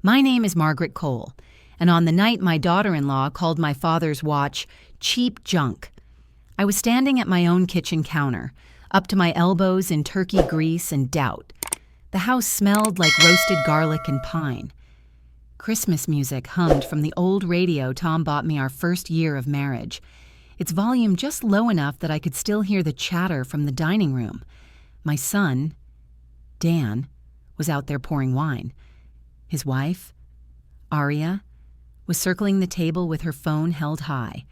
My name is Margaret Cole, and on the night my daughter-in-law called my father's watch cheap junk, I was standing at my own kitchen counter, up to my elbows in turkey grease and doubt. The house smelled like roasted garlic and pine. Christmas music hummed from the old radio Tom bought me our first year of marriage, its volume just low enough that I could still hear the chatter from the dining room. My son, Dan, was out there pouring wine. His wife, Aria, was circling the table with her phone held high,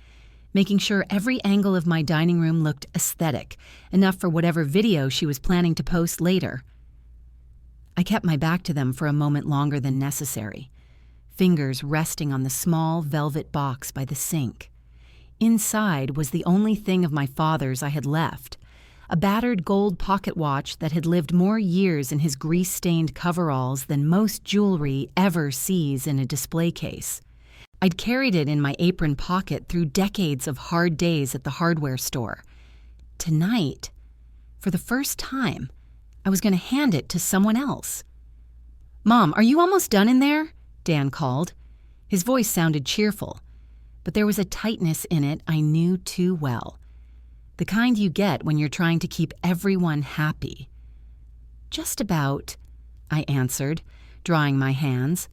making sure every angle of my dining room looked aesthetic, enough for whatever video she was planning to post later. I kept my back to them for a moment longer than necessary, fingers resting on the small velvet box by the sink. Inside was the only thing of my father's I had left, a battered gold pocket watch that had lived more years in his grease-stained coveralls than most jewelry ever sees in a display case. I'd carried it in my apron pocket through decades of hard days at the hardware store. Tonight, for the first time, I was going to hand it to someone else. "Mom, are you almost done in there?" Dan called. His voice sounded cheerful, but there was a tightness in it I knew too well. The kind you get when you're trying to keep everyone happy. "Just about," I answered, drying my hands.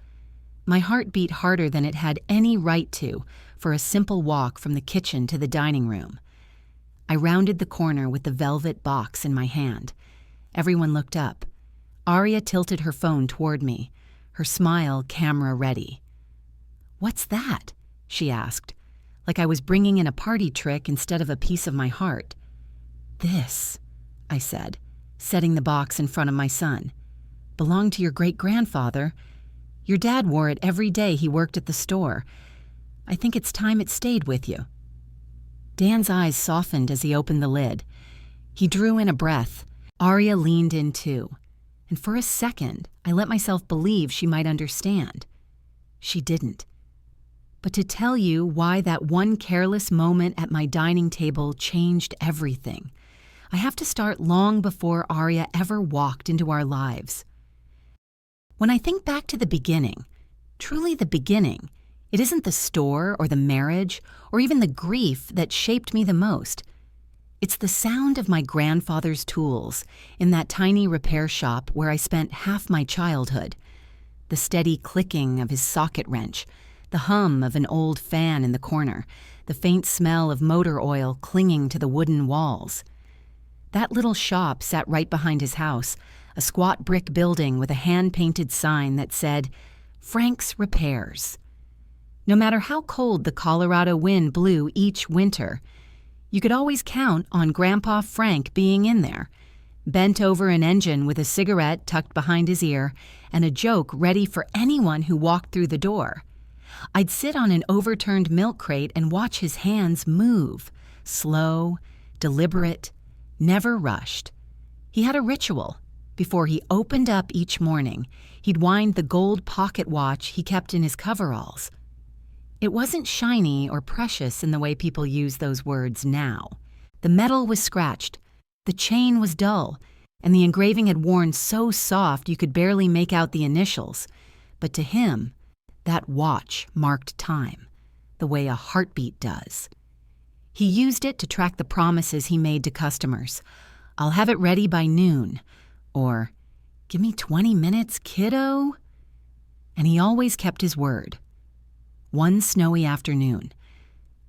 My heart beat harder than it had any right to for a simple walk from the kitchen to the dining room. I rounded the corner with the velvet box in my hand. Everyone looked up. Aria tilted her phone toward me, her smile camera ready. "What's that?" she asked, like I was bringing in a party trick instead of a piece of my heart. "This," I said, setting the box in front of my son, "belonged to your great-grandfather. Your dad wore it every day he worked at the store. I think it's time it stayed with you." Dan's eyes softened as he opened the lid. He drew in a breath. Aria leaned in too, and for a second I let myself believe she might understand. She didn't. But to tell you why that one careless moment at my dining table changed everything, I have to start long before Aria ever walked into our lives. When I think back to the beginning, truly the beginning, it isn't the store or the marriage or even the grief that shaped me the most. It's the sound of my grandfather's tools in that tiny repair shop where I spent half my childhood, the steady clicking of his socket wrench, the hum of an old fan in the corner, the faint smell of motor oil clinging to the wooden walls. That little shop sat right behind his house, a squat brick building with a hand-painted sign that said, "Frank's Repairs." No matter how cold the Colorado wind blew each winter, you could always count on Grandpa Frank being in there, bent over an engine with a cigarette tucked behind his ear and a joke ready for anyone who walked through the door. I'd sit on an overturned milk crate and watch his hands move, slow, deliberate, never rushed. He had a ritual. Before he opened up each morning, he'd wind the gold pocket watch he kept in his coveralls. It wasn't shiny or precious in the way people use those words now. The metal was scratched, the chain was dull, and the engraving had worn so soft you could barely make out the initials. But to him, that watch marked time, the way a heartbeat does. He used it to track the promises he made to customers. "I'll have it ready by noon," or "Give me 20 minutes, kiddo." And he always kept his word. One snowy afternoon,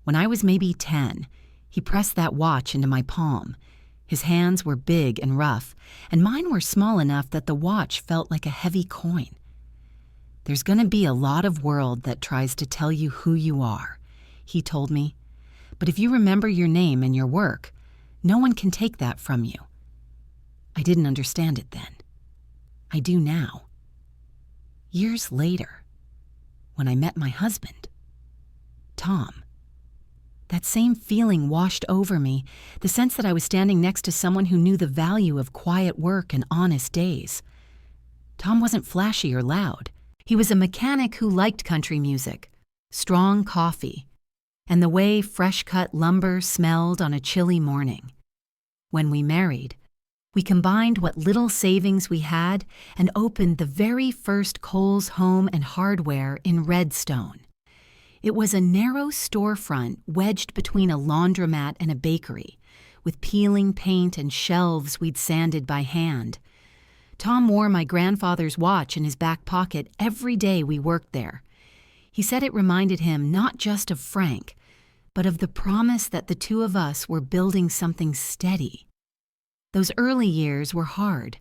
when I was maybe 10, he pressed that watch into my palm. His hands were big and rough, and mine were small enough that the watch felt like a heavy coin. "There's going to be a lot of world that tries to tell you who you are," he told me. "But if you remember your name and your work, no one can take that from you." I didn't understand it then. I do now. Years later, when I met my husband, Tom, that same feeling washed over me, the sense that I was standing next to someone who knew the value of quiet work and honest days. Tom wasn't flashy or loud. He was a mechanic who liked country music, strong coffee, and the way fresh-cut lumber smelled on a chilly morning. When we married, We combined what little savings we had and opened the very first Kohl's Home and Hardware in Redstone. It was a narrow storefront wedged between a laundromat and a bakery, with peeling paint and shelves we'd sanded by hand. Tom wore my grandfather's watch in his back pocket every day we worked there. He said it reminded him not just of Frank, but of the promise that the two of us were building something steady. Those early years were hard.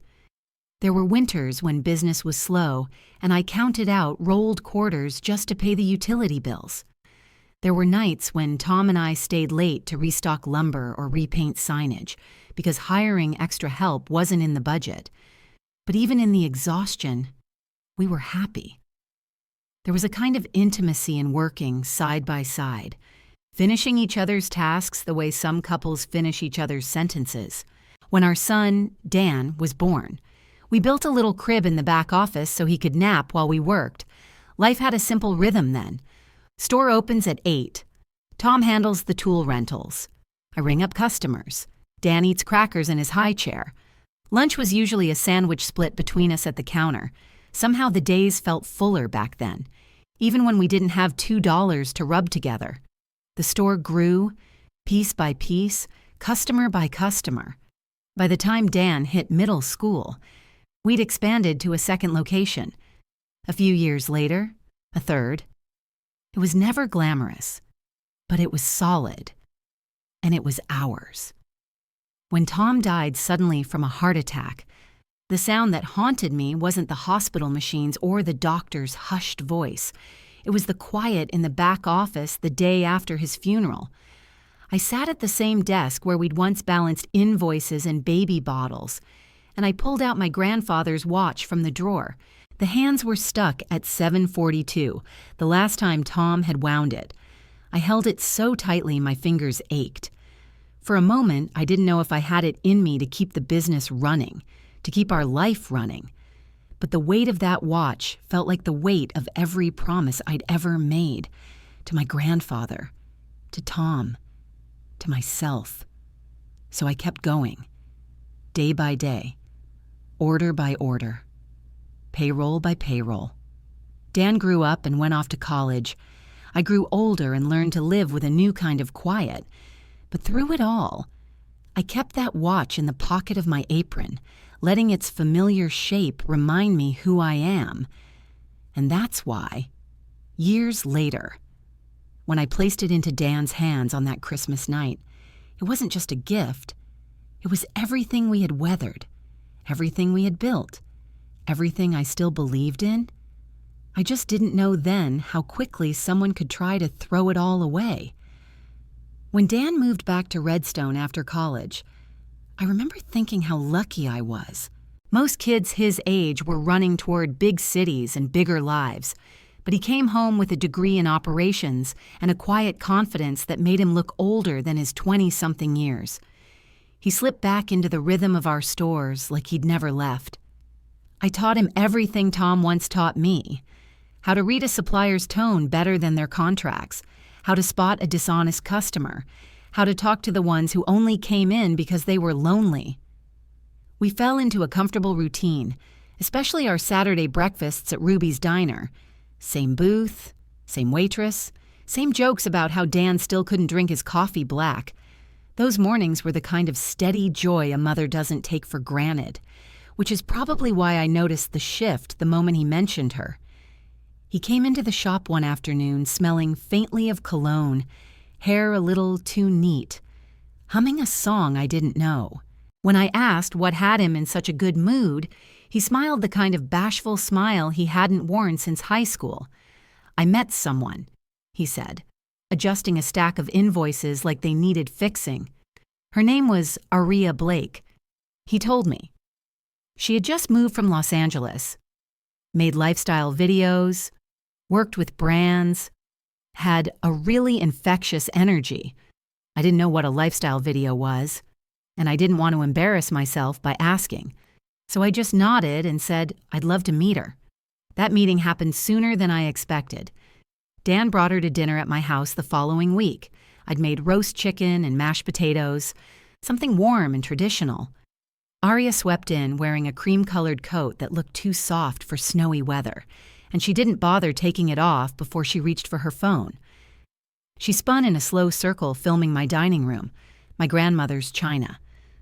There were winters when business was slow, and I counted out rolled quarters just to pay the utility bills. There were nights when Tom and I stayed late to restock lumber or repaint signage, because hiring extra help wasn't in the budget. But even in the exhaustion, we were happy. There was a kind of intimacy in working side by side, finishing each other's tasks the way some couples finish each other's sentences. When our son, Dan, was born, we built a little crib in the back office so he could nap while we worked. Life had a simple rhythm then. Store opens at 8. Tom handles the tool rentals. I ring up customers. Dan eats crackers in his high chair. Lunch was usually a sandwich split between us at the counter. Somehow the days felt fuller back then, even when we didn't have $2 to rub together. The store grew, piece by piece, customer by customer. By the time Dan hit middle school, we'd expanded to a second location. A few years later, a third. It was never glamorous, but it was solid, and it was ours. When Tom died suddenly from a heart attack, the sound that haunted me wasn't the hospital machines or the doctor's hushed voice. It was the quiet in the back office the day after his funeral. I sat at the same desk where we'd once balanced invoices and baby bottles, and I pulled out my grandfather's watch from the drawer. The hands were stuck at 7:42, the last time Tom had wound it. I held it so tightly my fingers ached. For a moment, I didn't know if I had it in me to keep the business running, to keep our life running. But the weight of that watch felt like the weight of every promise I'd ever made, to my grandfather, to Tom, to myself. So I kept going, day by day, order by order, payroll by payroll. Dan grew up and went off to college. I grew older and learned to live with a new kind of quiet. But through it all, I kept that watch in the pocket of my apron, letting its familiar shape remind me who I am. And that's why, years later, when I placed it into Dan's hands on that Christmas night, it wasn't just a gift. It was everything we had weathered, everything we had built, everything I still believed in. I just didn't know then how quickly someone could try to throw it all away. When Dan moved back to Redstone after college, I remember thinking how lucky I was. Most kids his age were running toward big cities and bigger lives, but he came home with a degree in operations and a quiet confidence that made him look older than his 20-something years. He slipped back into the rhythm of our stores like he'd never left. I taught him everything Tom once taught me: how to read a supplier's tone better than their contracts, how to spot a dishonest customer, how to talk to the ones who only came in because they were lonely. We fell into a comfortable routine, especially our Saturday breakfasts at Ruby's Diner. Same booth, same waitress, same jokes about how Dan still couldn't drink his coffee black. Those mornings were the kind of steady joy a mother doesn't take for granted, which is probably why I noticed the shift the moment he mentioned her. He came into the shop one afternoon smelling faintly of cologne, hair a little too neat, humming a song I didn't know. When I asked what had him in such a good mood, he smiled the kind of bashful smile he hadn't worn since high school. "I met someone," he said, adjusting a stack of invoices like they needed fixing. Her name was Aria Blake. He told me. She had just moved from Los Angeles, made lifestyle videos, worked with brands, had a really infectious energy. I didn't know what a lifestyle video was, and I didn't want to embarrass myself by asking. So I just nodded and said I'd love to meet her. That meeting happened sooner than I expected. Dan brought her to dinner at my house the following week. I'd made roast chicken and mashed potatoes, something warm and traditional. Arya swept in wearing a cream-colored coat that looked too soft for snowy weather, and she didn't bother taking it off before she reached for her phone. She spun in a slow circle filming my dining room, my grandmother's china,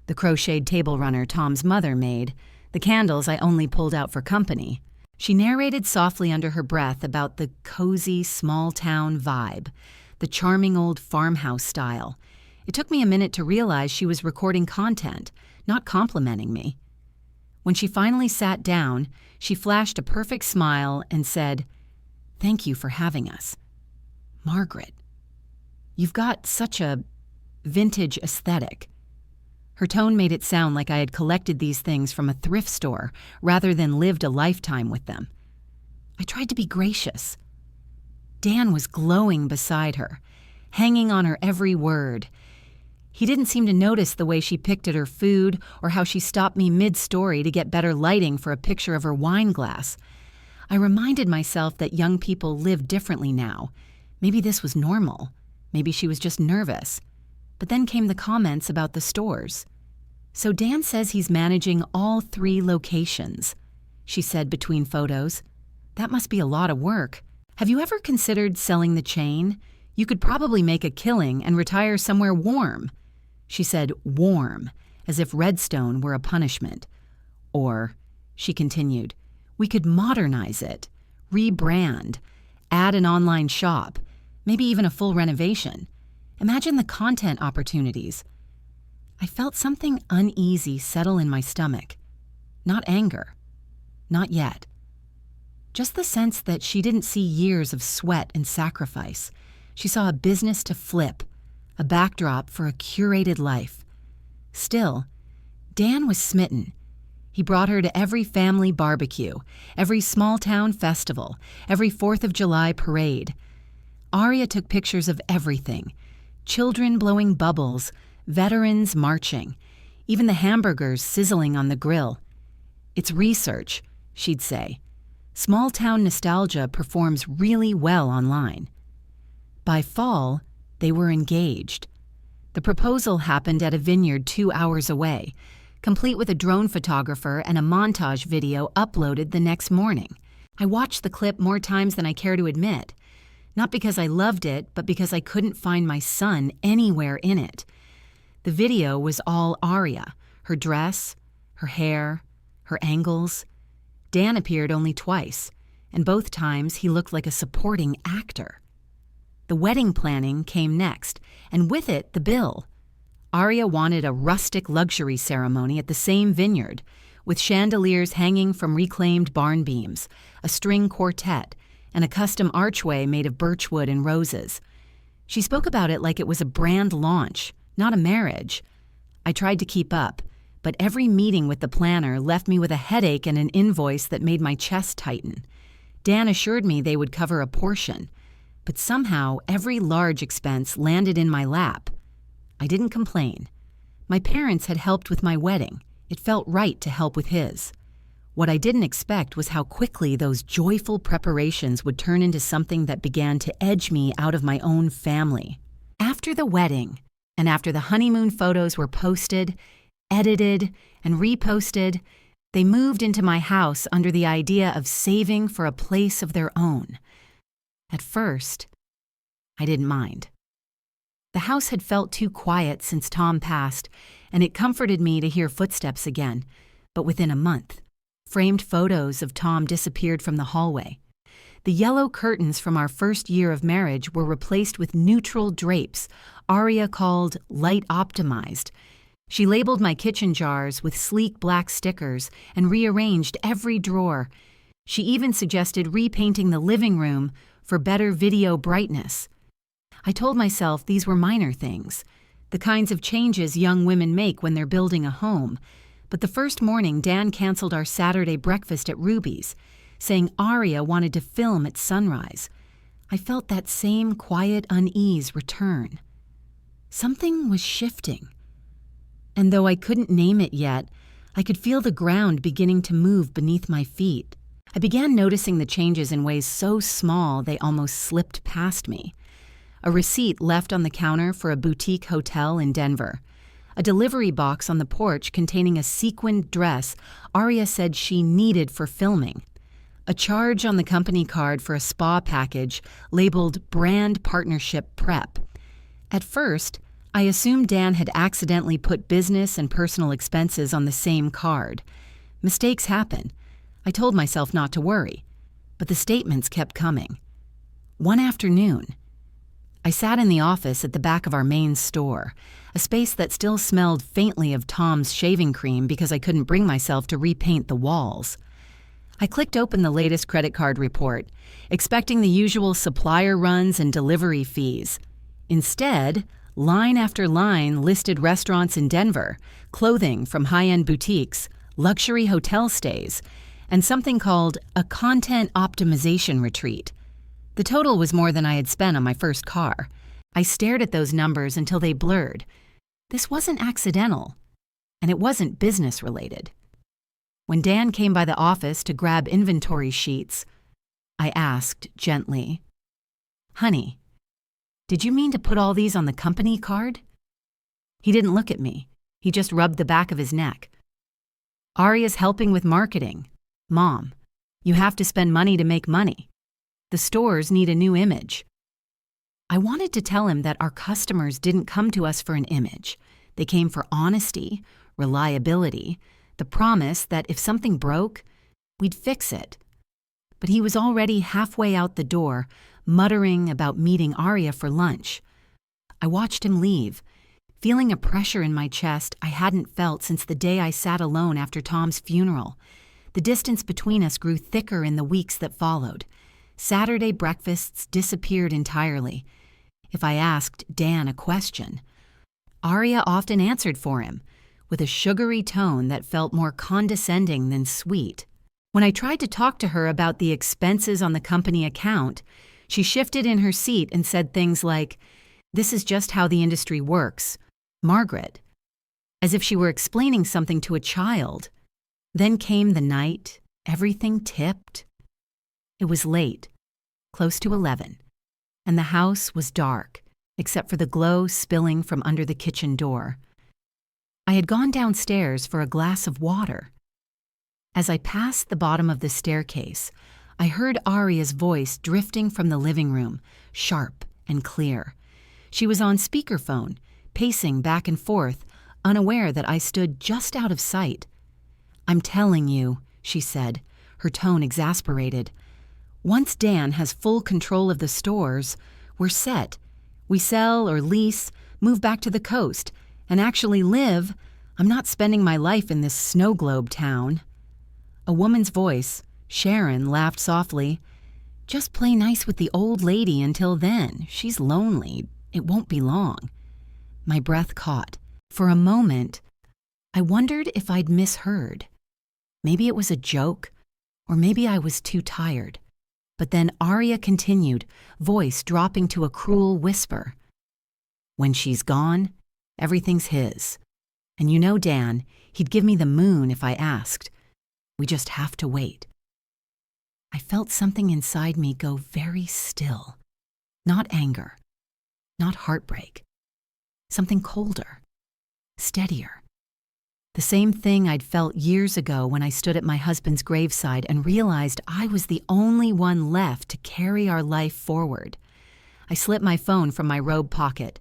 the crocheted table runner Tom's mother made, the candles I only pulled out for company. She narrated softly under her breath about the cozy, small-town vibe, the charming old farmhouse style. It took me a minute to realize she was recording content, not complimenting me. When she finally sat down, she flashed a perfect smile and said, "Thank you for having us. Margaret, you've got such a vintage aesthetic." Her tone made it sound like I had collected these things from a thrift store rather than lived a lifetime with them. I tried to be gracious. Dan was glowing beside her, hanging on her every word. He didn't seem to notice the way she picked at her food or how she stopped me mid-story to get better lighting for a picture of her wine glass. I reminded myself that young people live differently now. Maybe this was normal. Maybe she was just nervous. But then came the comments about the stores. "So Dan says he's managing all 3 locations," she said between photos. "That must be a lot of work. Have you ever considered selling the chain? You could probably make a killing and retire somewhere warm." She said warm, as if Redstone were a punishment. "Or," she continued, "we could modernize it, rebrand, add an online shop, maybe even a full renovation. Imagine the content opportunities." I felt something uneasy settle in my stomach. Not anger. Not yet. Just the sense that she didn't see years of sweat and sacrifice. She saw a business to flip, a backdrop for a curated life. Still, Dan was smitten. He brought her to every family barbecue, every small-town festival, every 4th of July parade. Arya took pictures of everything. Children blowing bubbles, veterans marching, even the hamburgers sizzling on the grill. "It's research," she'd say. "Small-town nostalgia performs really well online." By fall, they were engaged. The proposal happened at a vineyard 2 hours away, complete with a drone photographer and a montage video uploaded the next morning. I watched the clip more times than I care to admit, not because I loved it, but because I couldn't find my son anywhere in it. The video was all Arya, her dress, her hair, her angles. Dan appeared only twice, and both times he looked like a supporting actor. The wedding planning came next, and with it, the bill. Arya wanted a rustic luxury ceremony at the same vineyard, with chandeliers hanging from reclaimed barn beams, a string quartet, and a custom archway made of birchwood and roses. She spoke about it like it was a brand launch, not a marriage. I tried to keep up, but every meeting with the planner left me with a headache and an invoice that made my chest tighten. Dan assured me they would cover a portion, but somehow every large expense landed in my lap. I didn't complain. My parents had helped with my wedding. It felt right to help with his. What I didn't expect was how quickly those joyful preparations would turn into something that began to edge me out of my own family. After the wedding, and after the honeymoon photos were posted, edited, and reposted, they moved into my house under the idea of saving for a place of their own. At first, I didn't mind. The house had felt too quiet since Tom passed, and it comforted me to hear footsteps again. But within a month, framed photos of Tom disappeared from the hallway. The yellow curtains from our first year of marriage were replaced with neutral drapes Arya called light optimized. She labeled my kitchen jars with sleek black stickers and rearranged every drawer. She even suggested repainting the living room for better video brightness. I told myself these were minor things, the kinds of changes young women make when they're building a home. But the first morning, Dan canceled our Saturday breakfast at Ruby's, saying Arya wanted to film at sunrise. I felt that same quiet unease return. Something was shifting. And though I couldn't name it yet, I could feel the ground beginning to move beneath my feet. I began noticing the changes in ways so small they almost slipped past me. A receipt left on the counter for a boutique hotel in Denver. a delivery box on the porch containing a sequined dress Aria said she needed for filming, a charge on the company card for a spa package labeled Brand Partnership Prep. At first, I assumed Dan had accidentally put business and personal expenses on the same card. Mistakes happen. I told myself not to worry, but the statements kept coming. One afternoon, I sat in the office at the back of our main store, a space that still smelled faintly of Tom's shaving cream because I couldn't bring myself to repaint the walls. I clicked open the latest credit card report, expecting the usual supplier runs and delivery fees. Instead, line after line listed restaurants in Denver, clothing from high-end boutiques, luxury hotel stays, and something called a content optimization retreat. The total was more than I had spent on my first car. I stared at those numbers until they blurred. This wasn't accidental, and it wasn't business-related. When Dan came by the office to grab inventory sheets, I asked gently, "Honey, did you mean to put all these on the company card?" He didn't look at me. He just rubbed the back of his neck. "Aria's helping with marketing. Mom, you have to spend money to make money. The stores need a new image." I wanted to tell him that our customers didn't come to us for an image. They came for honesty, reliability, the promise that if something broke, we'd fix it. But he was already halfway out the door, muttering about meeting Aria for lunch. I watched him leave, feeling a pressure in my chest I hadn't felt since the day I sat alone after Tom's funeral. The distance between us grew thicker in the weeks that followed. Saturday breakfasts disappeared entirely. If I asked Dan a question, Aria often answered for him, with a sugary tone that felt more condescending than sweet. When I tried to talk to her about the expenses on the company account, she shifted in her seat and said things like, "This is just how the industry works, Margaret," as if she were explaining something to a child. Then came the night, everything tipped. It was late, close to 11, and the house was dark, except for the glow spilling from under the kitchen door. I had gone downstairs for a glass of water. As I passed the bottom of the staircase, I heard Aria's voice drifting from the living room, sharp and clear. She was on speakerphone, pacing back and forth, unaware that I stood just out of sight. "I'm telling you," she said, her tone exasperated. "Once Dan has full control of the stores, we're set. We sell or lease, move back to the coast, and actually live. I'm not spending my life in this snow globe town." A woman's voice, Sharon, laughed softly. "Just play nice with the old lady until then. She's lonely. It won't be long." My breath caught. For a moment, I wondered if I'd misheard. Maybe it was a joke, or maybe I was too tired. But then Aria continued, voice dropping to a cruel whisper. "When she's gone, everything's his. And you know, Dan, he'd give me the moon if I asked. We just have to wait." I felt something inside me go very still. Not anger, not heartbreak. Something colder, steadier. The same thing I'd felt years ago when I stood at my husband's graveside and realized I was the only one left to carry our life forward. I slipped my phone from my robe pocket,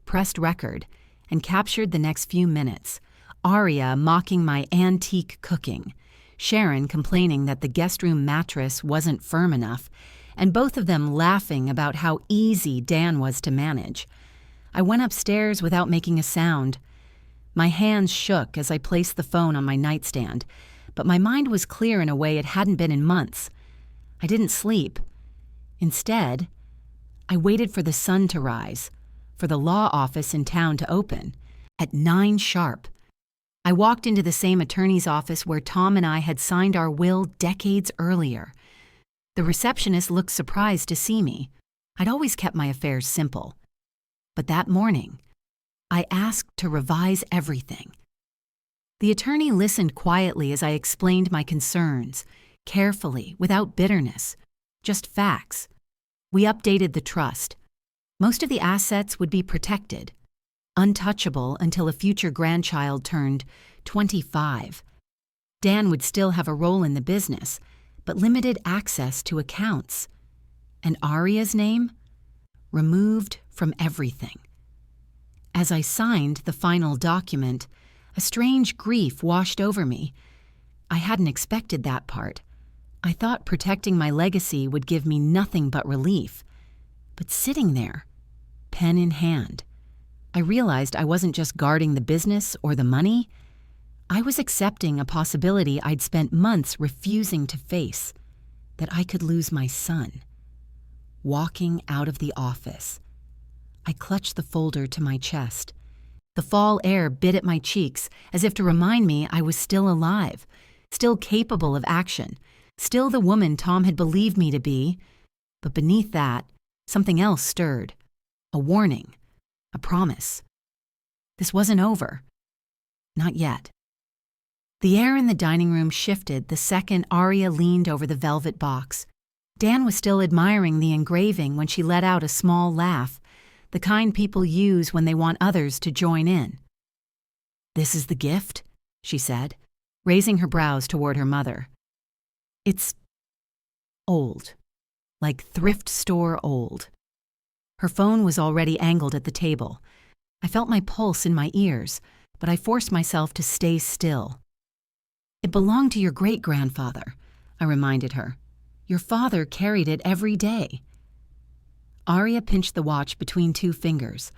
pressed record, and captured the next few minutes. Aria mocking my antique cooking, Sharon complaining that the guest room mattress wasn't firm enough, and both of them laughing about how easy Dan was to manage. I went upstairs without making a sound. My hands shook as I placed the phone on my nightstand, but my mind was clear in a way it hadn't been in months. I didn't sleep. Instead, I waited for the sun to rise, for the law office in town to open, at 9 sharp. I walked into the same attorney's office where Tom and I had signed our will decades earlier. The receptionist looked surprised to see me. I'd always kept my affairs simple. But that morning, I asked to revise everything. The attorney listened quietly as I explained my concerns, carefully, without bitterness, just facts. We updated the trust. Most of the assets would be protected. untouchable until a future grandchild turned 25. Dan would still have a role in the business, but limited access to accounts. And Arya's name? Removed from everything. As I signed the final document, a strange grief washed over me. I hadn't expected that part. I thought protecting my legacy would give me nothing but relief. But sitting there, pen in hand, I realized I wasn't just guarding the business or the money. I was accepting a possibility I'd spent months refusing to face, that I could lose my son. Walking out of the office, I clutched the folder to my chest. The fall air bit at my cheeks as if to remind me I was still alive, still capable of action, still the woman Tom had believed me to be. But beneath that, something else stirred. A warning. A promise. This wasn't over. Not yet. The air in the dining room shifted the second Arya leaned over the velvet box. Dan was still admiring the engraving when she let out a small laugh, the kind people use when they want others to join in. "This is the gift?" she said, raising her brows toward her mother. "It's old, like thrift store old." Her phone was already angled at the table. I felt my pulse in my ears, but I forced myself to stay still. "It belonged to your great-grandfather," I reminded her. "Your father carried it every day." Arya pinched the watch between two fingers,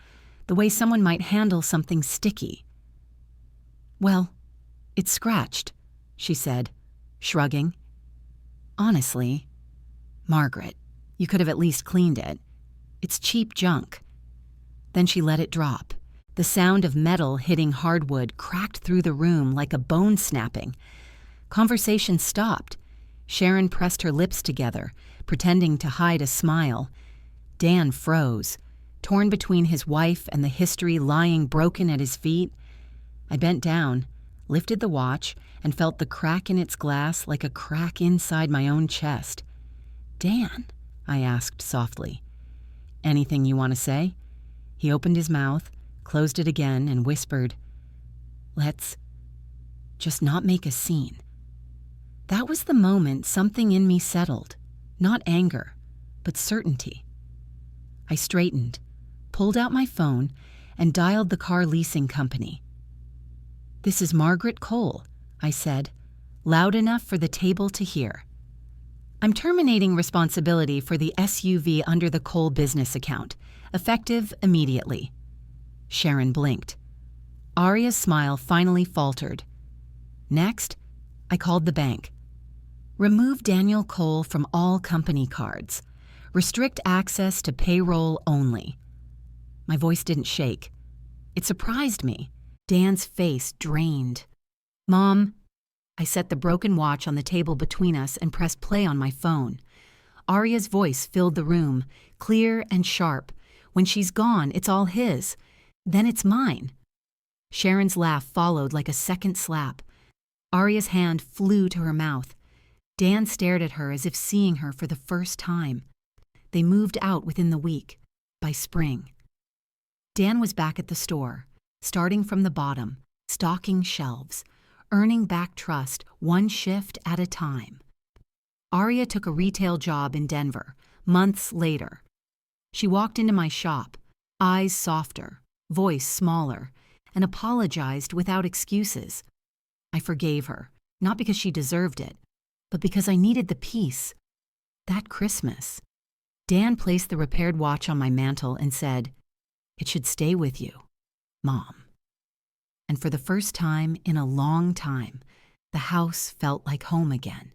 the way someone might handle something sticky. "Well, it's scratched," she said, shrugging. "Honestly, Margaret, you could have at least cleaned it. It's cheap junk." Then she let it drop. The sound of metal hitting hardwood cracked through the room like a bone snapping. Conversation stopped. Sharon pressed her lips together, pretending to hide a smile. Dan froze, torn between his wife and the history lying broken at his feet. I bent down, lifted the watch, and felt the crack in its glass like a crack inside my own chest. "Dan," I asked softly. "Anything you want to say?" He opened his mouth, closed it again, and whispered, "Let's just not make a scene." That was the moment something in me settled. Not anger, but certainty. I straightened, pulled out my phone, and dialed the car leasing company. "This is Margaret Cole," I said, loud enough for the table to hear. "I'm terminating responsibility for the SUV under the Cole business account, effective immediately." Sharon blinked. Arya's smile finally faltered. Next, I called the bank. "Remove Daniel Cole from all company cards. Restrict access to payroll only." My voice didn't shake. It surprised me. Dan's face drained. "Mom," I set the broken watch on the table between us and pressed play on my phone. Arya's voice filled the room, clear and sharp. "When she's gone, it's all his. Then it's mine." Sharon's laugh followed like a second slap. Arya's hand flew to her mouth. Dan stared at her as if seeing her for the first time. They moved out within the week, by spring. Dan was back at the store, starting from the bottom, stocking shelves, earning back trust one shift at a time. Arya took a retail job in Denver, months later. She walked into my shop, eyes softer, voice smaller, and apologized without excuses. I forgave her, not because she deserved it, but because I needed the peace. That Christmas, Dan placed the repaired watch on my mantle and said, "It should stay with you, Mom." And for the first time in a long time, the house felt like home again.